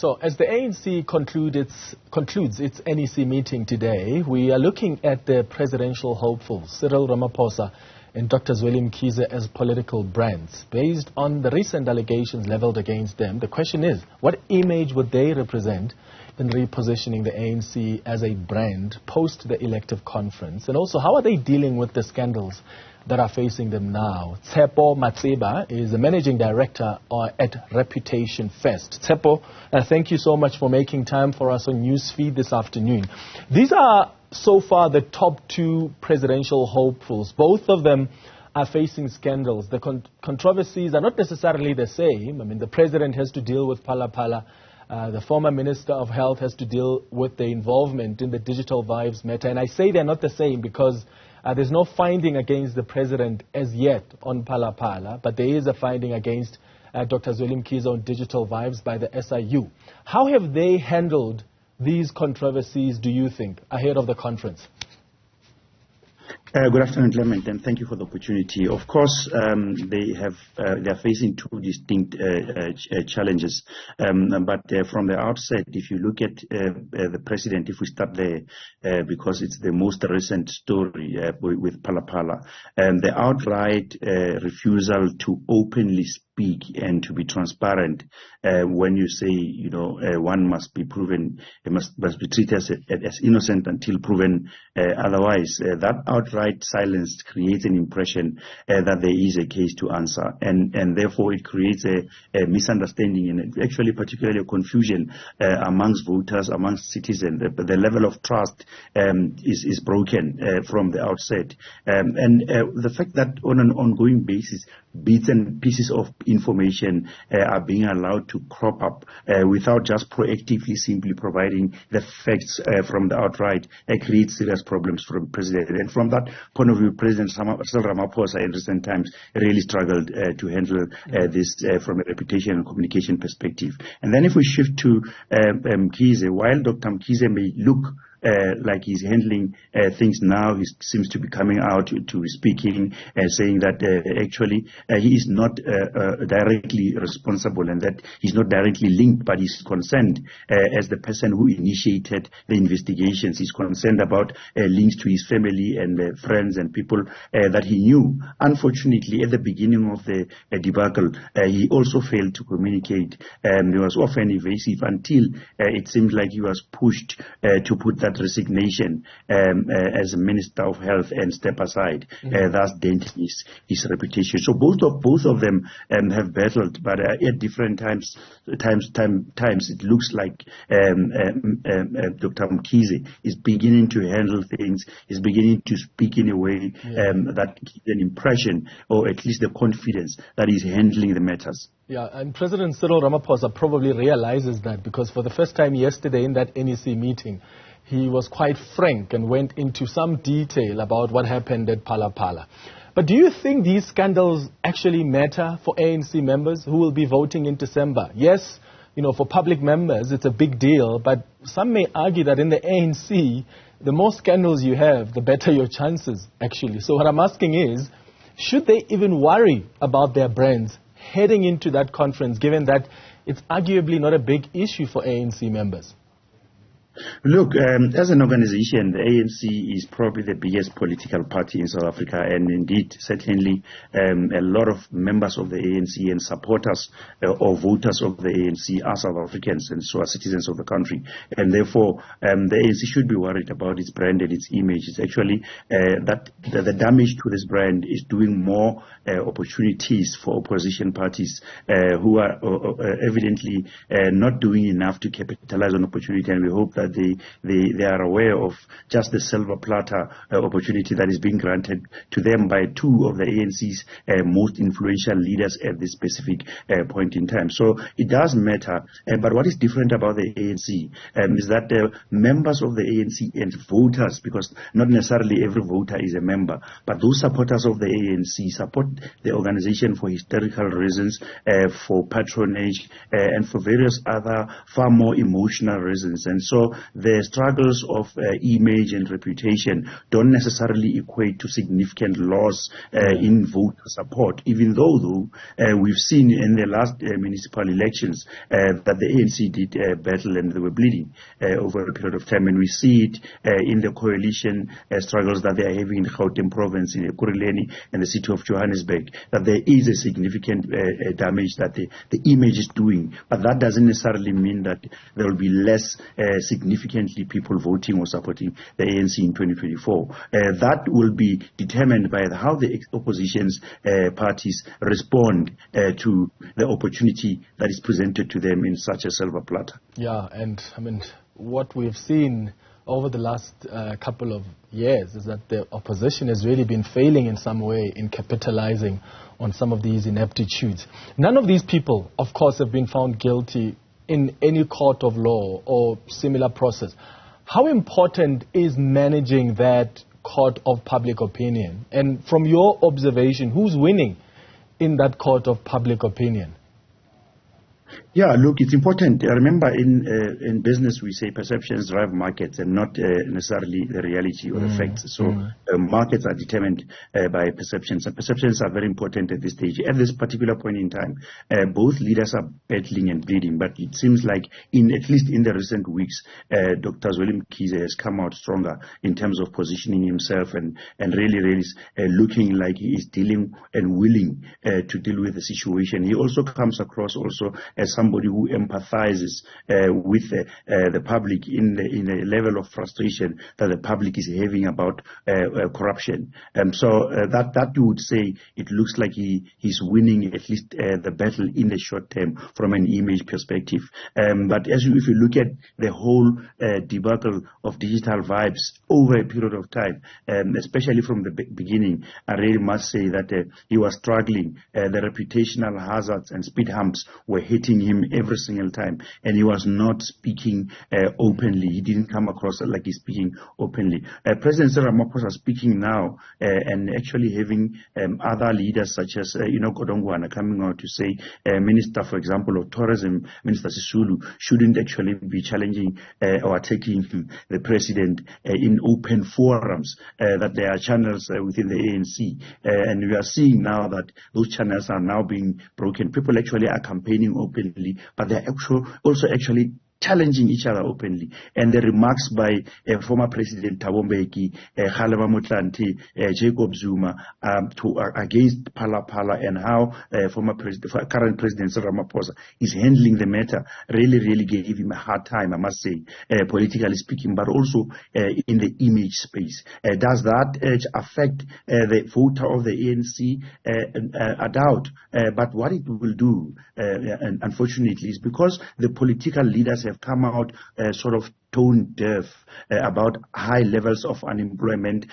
So as the ANC concludes its NEC meeting today, we are looking at the presidential hopefuls, Cyril Ramaphosa and Dr. Zweli Mkhize, as political brands. Based on the recent allegations leveled against them, the question is, what image would they represent in repositioning the ANC as a brand post the elective conference? And also, how are they dealing with the scandals that are facing them now? Tshepo Matseba is the managing director at Reputation Fest. Tshepo, thank you so much for making time for us on Newsfeed this afternoon. These are so far the top two presidential hopefuls. Both of them are facing scandals. The controversies are not necessarily the same. I mean, the president has to deal with Phala. The former Minister of Health has to deal with the involvement in the Digital Vibes matter. And I say they're not the same because there's no finding against the president as yet on Phala, but there is a finding against Dr. Zweli Mkhize on Digital Vibes by the SIU. How have they handled these controversies, do you think, ahead of the conference? Good afternoon, Clement, and thank you for the opportunity. Of course, they are facing two distinct challenges. But from the outset, if you look at the president, if we start there, because it's the most recent story with Phala, the outright refusal to openly speak and to be transparent when you say, one must be proven, must be treated as innocent until proven otherwise. That outright silence creates an impression that there is a case to answer, and therefore it creates a misunderstanding and actually particularly a confusion amongst voters, amongst citizens. The level of trust is broken from the outset, and the fact that on an ongoing basis bits and pieces of information are being allowed to crop up without just proactively simply providing the facts from the outright creates serious problems for the president. And from that point of view, President Cyril Ramaphosa in recent times really struggled to handle this from a reputation and communication perspective. And then if we shift to Mkhize, while Dr. Mkhize may look like he's handling things now, he seems to be coming out to speaking and saying that actually he is not directly responsible and that he's not directly linked, but he's concerned as the person who initiated the investigations. He's concerned about links to his family and friends and people that he knew. Unfortunately, at the beginning of the debacle, he also failed to communicate. He was often evasive until it seemed like he was pushed to put that resignation as a Minister of Health and step aside, thus denting his reputation. So both of them have battled, but at different times it looks like Dr. Mkhize is beginning to handle things, is beginning to speak in a way that gives an impression, or at least the confidence that he's handling the matters. Yeah, and President Cyril Ramaphosa probably realizes that, because for the first time yesterday in that NEC meeting, he was quite frank and went into some detail about what happened at Phala. But do you think these scandals actually matter for ANC members who will be voting in December? Yes, for public members, it's a big deal, but some may argue that in the ANC, the more scandals you have, the better your chances, actually. So what I'm asking is, should they even worry about their brands heading into that conference, given that it's arguably not a big issue for ANC members? Look, as an organization, the ANC is probably the biggest political party in South Africa, and indeed, certainly, a lot of members of the ANC and supporters or voters of the ANC are South Africans and so are citizens of the country. And therefore, the ANC should be worried about its brand and its image. It's actually that the damage to this brand is doing more opportunities for opposition parties who are evidently not doing enough to capitalize on opportunity, and we hope that they are aware of just the silver platter opportunity that is being granted to them by two of the ANC's most influential leaders at this specific point in time. So it does matter. But what is different about the ANC is that members of the ANC and voters, because not necessarily every voter is a member, but those supporters of the ANC support the organization for historical reasons, for patronage, and for various other far more emotional reasons. And so So the struggles of image and reputation don't necessarily equate to significant loss in voter support, even though we've seen in the last municipal elections that the ANC did battle and they were bleeding over a period of time. And we see it in the coalition struggles that they are having in the Gauteng province, in Ekurhuleni and the city of Johannesburg, that there is a significant damage that the image is doing. But that doesn't necessarily mean that there will be less significantly people voting or supporting the ANC in 2024. That will be determined by how the opposition's parties respond to the opportunity that is presented to them in such a silver platter. Yeah, and I mean, what we've seen over the last couple of years is that the opposition has really been failing in some way in capitalizing on some of these ineptitudes. None of these people, of course, have been found guilty in any court of law or similar process. How important is managing that court of public opinion? And from your observation, who's winning in that court of public opinion? Yeah, look, it's important. Remember, in business, we say perceptions drive markets and not necessarily the reality or the facts. So markets are determined by perceptions. And perceptions are very important at this stage. At this particular point in time, both leaders are battling and bleeding. But it seems like, at least in the recent weeks, Dr. Zweli Mkhize has come out stronger in terms of positioning himself and really looking like he is dealing and willing to deal with the situation. He also comes across also as somebody who empathizes with the public in the level of frustration that the public is having about corruption. So that you would say it looks like he's winning at least the battle in the short term from an image perspective. But if you look at the whole debacle of digital vibes over a period of time, especially from the beginning, I really must say that he was struggling. The reputational hazards and speed humps were hitting him every single time, and he was not speaking openly. He didn't come across like he's speaking openly. President Cyril Ramaphosa speaking now and actually having other leaders such as Kodongwana coming out to say Minister, for example, of Tourism, Minister Sisulu, shouldn't actually be challenging or attacking the president in open forums, that there are channels within the ANC, and we are seeing now that those channels are now being broken. People actually are campaigning openly, but they're also actually challenging each other openly. And the remarks by former President Thabo Mbeki, Kgalema Motlanthe, Jacob Zuma against Phala and how current President Cyril Ramaphosa is handling the matter really gave him a hard time, I must say, politically speaking, but also in the image space. Does that affect the voter of the ANC? I doubt. But what it will do, unfortunately, is because the political leaders have come out sort of tone deaf about high levels of unemployment,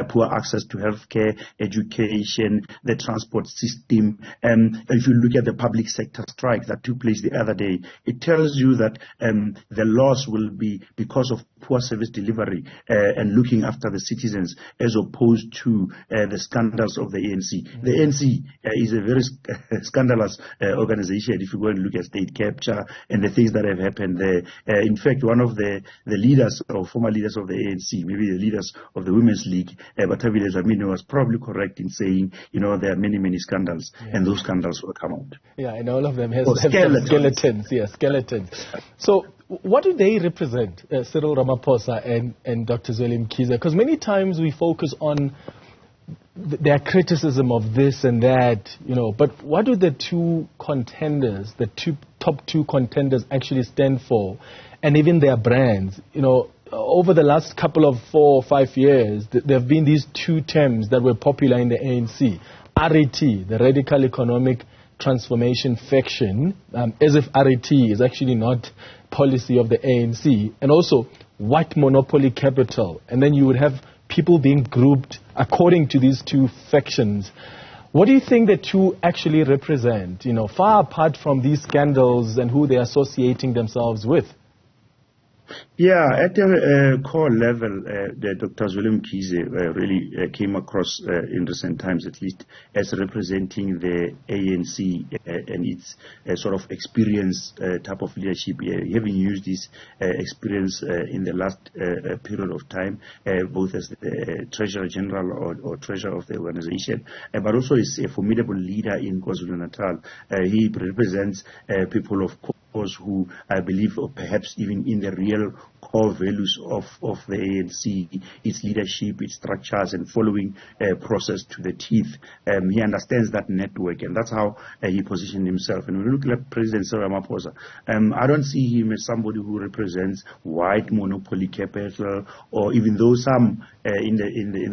poor access to healthcare, education, the transport system. If you look at the public sector strike that took place the other day, it tells you that the loss will be because of poor service delivery and looking after the citizens, as opposed to the scandals of the ANC. The ANC is a very scandalous organization if you go and look at state capture and the things that have happened there. In fact, one of the leaders or former leaders of the ANC, maybe the leaders of the Women's League, Bathabile Dlamini, was probably correct in saying, there are many scandals, and those scandals will come out. Yeah, and all of them have skeletons. Yeah, skeletons. So what do they represent, Cyril Ramaphosa and Dr. Zweli Mkhize? Because many times we focus on their criticism of this and that, but what do the two contenders, the top two contenders actually stand for, and even their brands? Over the last couple of 4 or 5 years, there have been these two terms that were popular in the ANC. RET, the Radical Economic Transformation Faction, as if RET is actually not policy of the ANC, and also white monopoly capital. And then you would have people being grouped according to these two factions. What do you think the two actually represent, far apart from these scandals and who they're associating themselves with? Yeah, at a core level, Dr. Zweli Mkhize really came across in recent times, at least, as representing the ANC and its sort of experience type of leadership, having used this experience in the last period of time, both as the Treasurer General or Treasurer of the organization, but also is a formidable leader in KwaZulu-Natal. He represents people of who I believe, or perhaps even in the real core values of the ANC, its leadership, its structures, and following process to the teeth. He understands that network, and that's how he positioned himself. And when we look at President Cyril Ramaphosa, I don't see him as somebody who represents white monopoly capital, or even though some in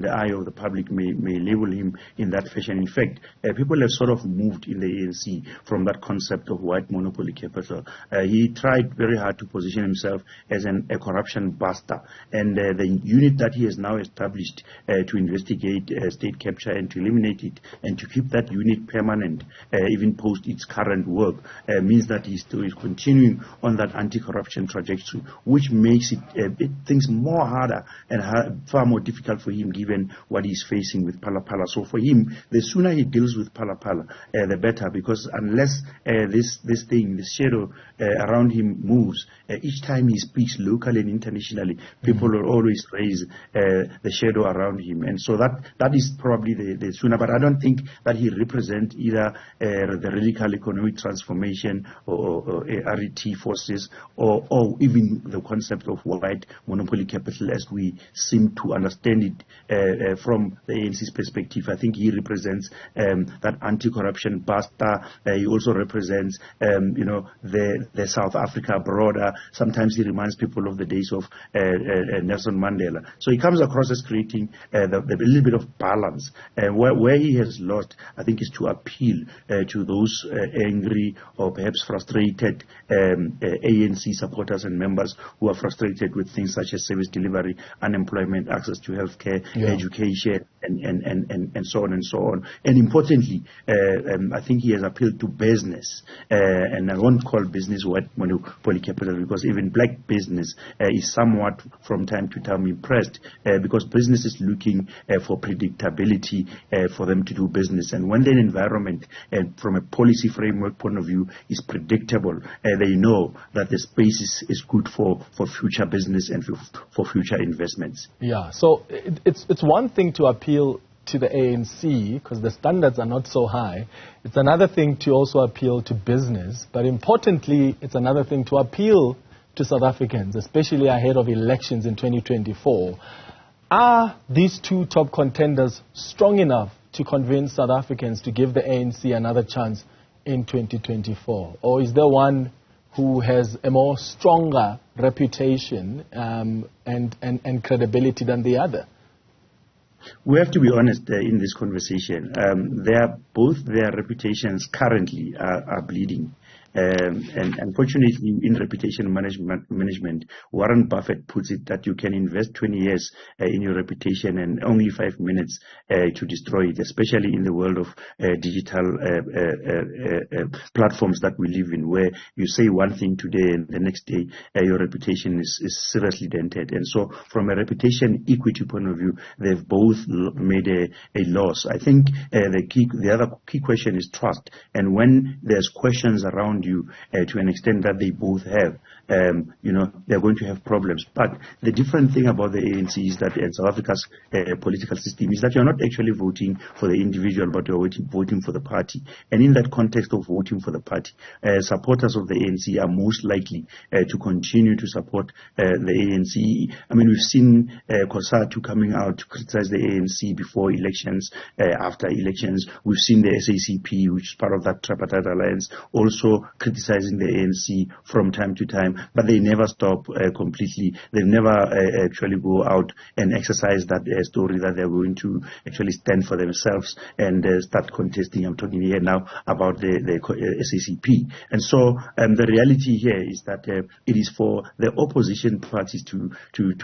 the eye of the public may label him in that fashion. In fact, people have sort of moved in the ANC from that concept of white monopoly capital. He tried very hard to position himself as a corruption buster, and the unit that he has now established to investigate state capture and to eliminate it and to keep that unit permanent, even post its current work, means that he still is continuing on that anti-corruption trajectory, which makes it things more harder and far more difficult for him, given what he's facing with Phala Phala. So for him, the sooner he deals with Phala Phala, the better, because unless this shadow around him moves, each time he speaks locally and internationally, people will always raise the shadow around him. And so that is probably the sooner. But I don't think that he represents either the radical economic transformation or RET forces or even the concept of white monopoly capital as we seem to understand it from the ANC's perspective. I think he represents that anti-corruption buster. He also represents the South Africa broader. Sometimes he reminds people of the days of Nelson Mandela. So he comes across as creating a little bit of balance. Where he has lost, I think, is to appeal to those angry or perhaps frustrated ANC supporters and members who are frustrated with things such as service delivery, unemployment, access to healthcare, education, and so on and so on. And importantly, I think he has appealed to business, and I won't call business white monopoly capital, because even black business is somewhat from time to time impressed, because business is looking for predictability for them to do business. And when the environment, from a policy framework point of view, is predictable, they know that the space is good for future business and for future investments. Yeah, so it's one thing to appeal to the ANC because the standards are not so high. It's another thing to also appeal to business, but importantly, it's another thing to appeal to South Africans, especially ahead of elections in 2024. Are these two top contenders strong enough to convince South Africans to give the ANC another chance in 2024? Or is there one who has a more stronger reputation and credibility than the other? We have to be honest in this conversation. Both their reputations currently are bleeding. And unfortunately, in reputation management, Warren Buffett puts it that you can invest 20 years in your reputation and only 5 minutes to destroy it, especially in the world of digital platforms that we live in, where you say one thing today and the next day your reputation is seriously dented. And so from a reputation equity point of view, they've both made a loss. I think the other key question is trust. And when there's questions around you to an extent that they both have, they're going to have problems. But the different thing about the ANC is that in South Africa's political system is that you're not actually voting for the individual, but you're voting for the party. And in that context of voting for the party, supporters of the ANC are most likely to continue to support the ANC. I mean, we've seen COSATU coming out to criticize the ANC before elections, after elections. We've seen the SACP, which is part of that tripartite alliance, also criticizing the ANC from time to time, but they never stop completely. They never actually go out and exercise that story that they're going to actually stand for themselves and start contesting. I'm talking here now about the SACP. And so the reality here is that it is for the opposition parties to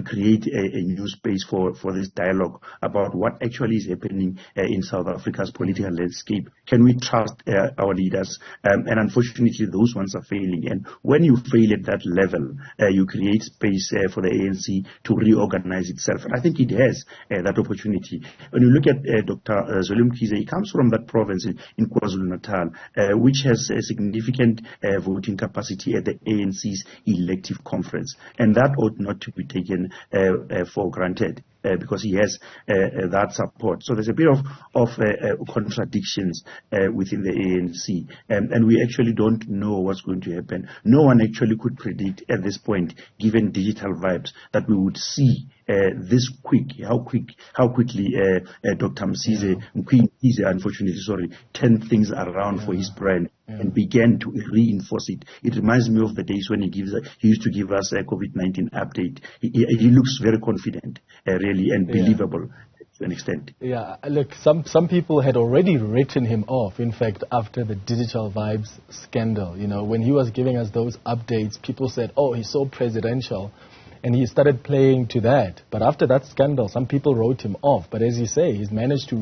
create a new space for this dialogue about what actually is happening in South Africa's political landscape. Can we trust our leaders? And unfortunately, definitely those ones are failing. And when you fail at that level, you create space for the ANC to reorganize itself. And I think it has that opportunity. When you look at Dr. Zweli Mkhize, he comes from that province in KwaZulu-Natal, which has a significant voting capacity at the ANC's elective conference. And that ought not to be taken for granted. Because he has that support. So there's a bit of contradictions within the ANC. And we actually don't know what's going to happen. No one actually could predict at this point, given digital vibes, that we would see this how quickly Dr. Mkhize, unfortunately, turned things around for his brand and began to reinforce it. It reminds me of the days when he used to give us a COVID-19 update. He looks very confident, really, and believable to an extent. Yeah, look, some people had already written him off. In fact, after the Digital Vibes scandal, you know, when he was giving us those updates, people said, oh, he's so presidential. And he started playing to that. But after that scandal, some people wrote him off. But as you say, he's managed to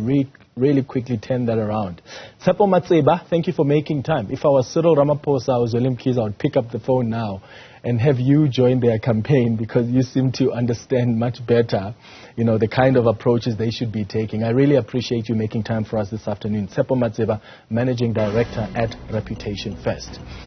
really quickly turn that around. Tshepo, Matseba, thank you for making time. If I was Cyril Ramaphosa or Zweli Mkhize, I would pick up the phone now and have you join their campaign, because you seem to understand much better, you know, the kind of approaches they should be taking. I really appreciate you making time for us this afternoon. Tshepo Matseba, Managing Director at Reputation First.